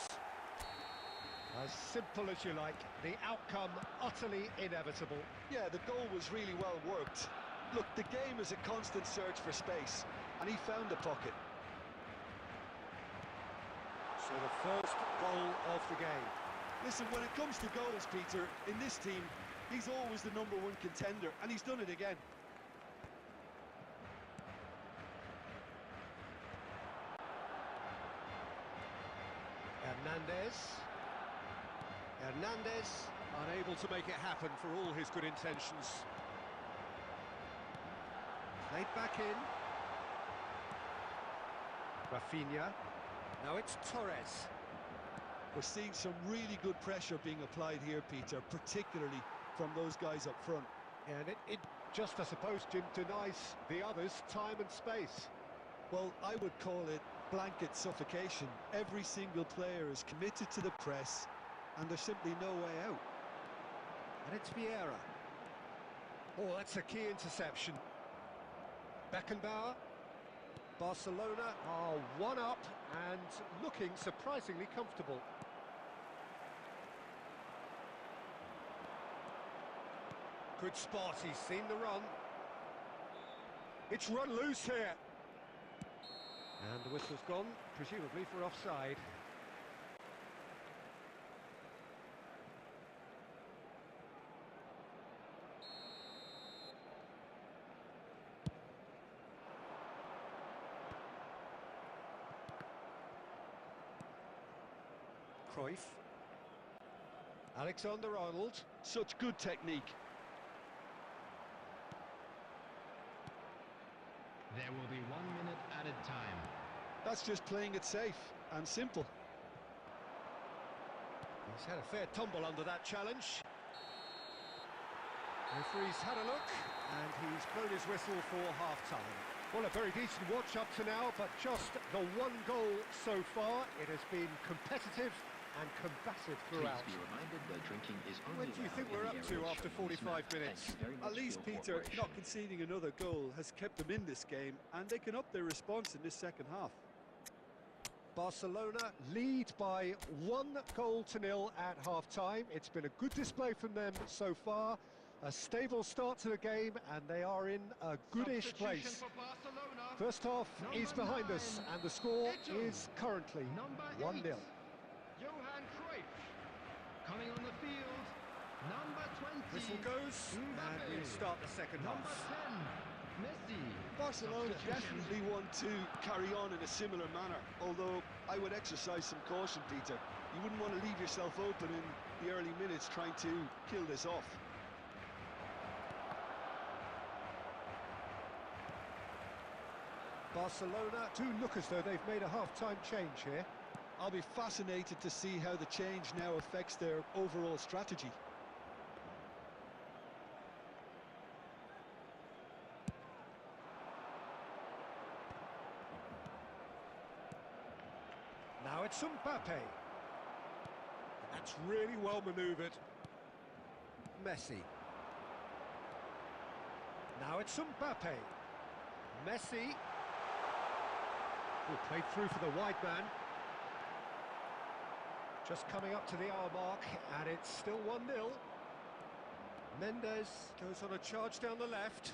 As simple as you like, the outcome utterly inevitable. Yeah, the goal was really well worked. Look, the game is a constant search for space, and he found the pocket. So the first goal of the game. Listen, when it comes to goals, Peter, in this team, he's always the #1 contender, and he's done it again. Hernandez, unable to make it happen for all his good intentions. Played back in. Rafinha. Now it's Torres. We're seeing some really good pressure being applied here, Peter, particularly from those guys up front. And it just, I suppose, Jim, denies the others time and space. Well, I would call it blanket suffocation. Every single player is committed to the press, and there's simply no way out. And it's Vieira. Oh, that's a key interception. Beckenbauer. Barcelona are one up and looking surprisingly comfortable. Good spot, he's seen the run. It's run loose here. And the whistle's gone, presumably for offside. Cruyff. Alexander-Arnold. Such good technique. There will be 1 minute added time. That's just playing it safe and simple. He's had a fair tumble under that challenge. Referee's had a look, and he's blown his whistle for half-time. Well, a very decent watch up to now, but just the one goal so far. It has been competitive and combative throughout. Please be reminded that drinking is What only do you allowed think in we're the up area to after shown on this 45 map. minutes? Thank you very much At least, for your Peter, cooperation. not conceding another goal has kept them in this game, and they can up their response in this second half. Barcelona lead by 1-0 at half-time. It's been a good display from them so far. A stable start to the game, and they are in a goodish Substitution place. for Barcelona. First half is Number behind us, 9, and the score Eto. is currently Number 1-0. 8, Johan Cruyff. Coming on the field, number 20. Whistle goes, and Mbappe. we start the second Number half. 10, Messi. Barcelona Substitution. definitely want to carry on in a similar manner, although I would exercise some caution, Peter. You wouldn't want to leave yourself open in the early minutes trying to kill this off. Barcelona do look as though they've made a half-time change here. I'll be fascinated to see how the change now affects their overall strategy. Now it's Mbappe. That's really well manoeuvred. Messi. Now it's Mbappe. Messi. Played through for the wide man. Just coming up to the hour mark, and it's still 1-0. Mendes goes on a charge down the left.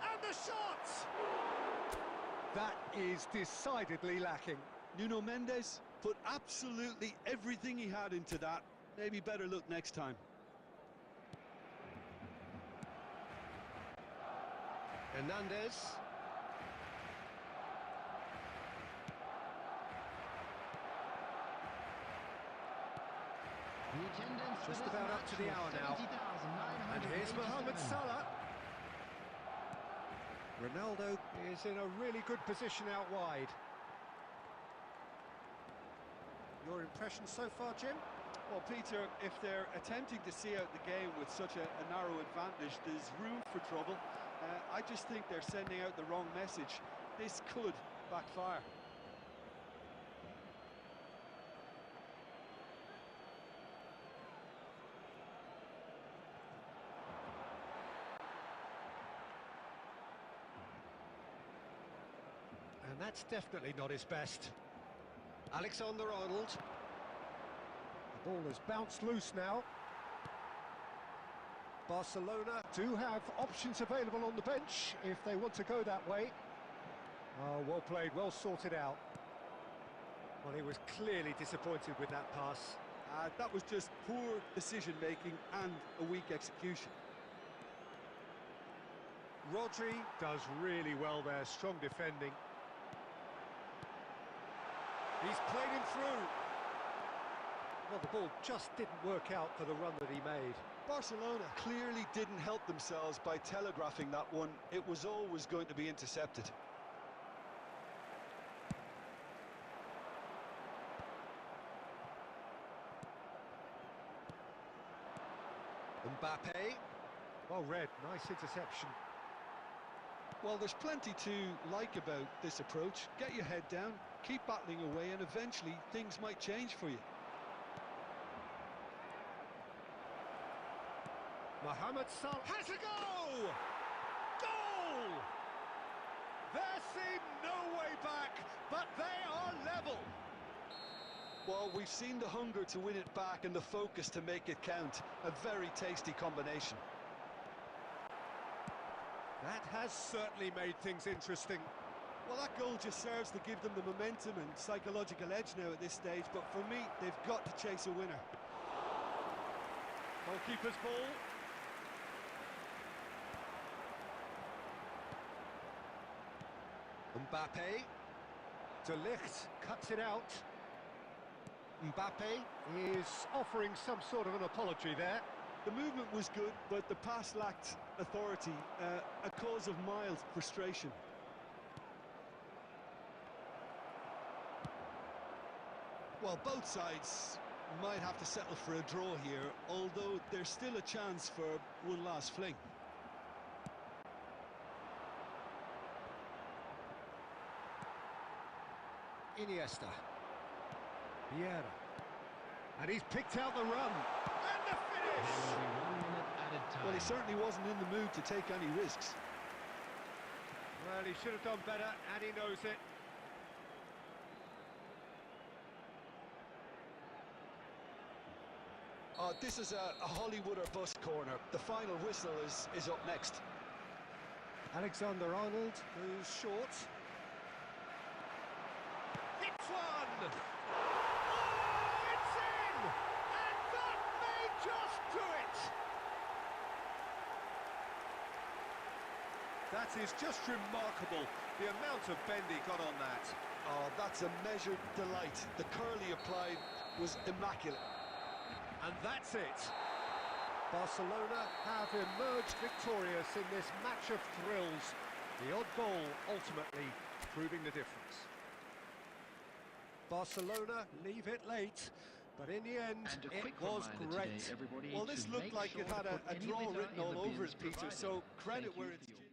And the shot! That is decidedly lacking. Nuno Mendes put absolutely everything he had into that. Maybe better look next time. Hernandez. The attendance for Just this about up match to the was hour now. 70,987. And here's Mohamed Salah. Ronaldo is in a really good position out wide. Your impression so far, Jim? Well, Peter, if they're attempting to see out the game with such a narrow advantage, there's room for trouble. I just think they're sending out the wrong message. This could backfire. And that's definitely not his best. Alexander-Arnold. The ball has bounced loose now. Barcelona do have options available on the bench if they want to go that way. Oh, well played, well sorted out. Well, he was clearly disappointed with that pass. That was just poor decision-making and a weak execution. Rodri does really well there, strong defending. He's played him through. Well, the ball just didn't work out for the run that he made. Barcelona clearly didn't help themselves by telegraphing that one. It was always going to be intercepted. Mbappe. Well read, nice interception. Well, there's plenty to like about this approach. Get your head down, keep battling away, and eventually things might change for you. Mohamed Salah has a go! Goal! There seemed no way back, but they are level. Well, we've seen the hunger to win it back and the focus to make it count. A very tasty combination. That has certainly made things interesting. Well, that goal just serves to give them the momentum and psychological edge now at this stage, but for me, they've got to chase a winner. Goalkeeper's ball. Mbappe. De Ligt cuts it out. Mbappe is offering some sort of an apology there. The movement was good, but the pass lacked authority, a cause of mild frustration. Well, both sides might have to settle for a draw here, although there's still a chance for one last fling. Iniesta. Vieira. And he's picked out the run. And the finish! There will be 1 minute added time. Well, he certainly wasn't in the mood to take any risks. Well, he should have done better, and he knows it. Oh, this is a Hollywood or bust corner. The final whistle is up next. Alexander-Arnold goes short. Hits one! Oh, it's in! And that may just do it! That is just remarkable, the amount of bend he got on that. Oh, that's a measured delight. The curl he applied was immaculate. And that's it. Barcelona have emerged victorious in this match of thrills. The odd goal ultimately proving the difference. Barcelona leave it late, but in the end, And a it quick was reminder great. today, everybody, Well, to this make looked like sure it had to a put any draw litter written in all the over bins it, Peter, provided. so credit Thank you where for it's your due.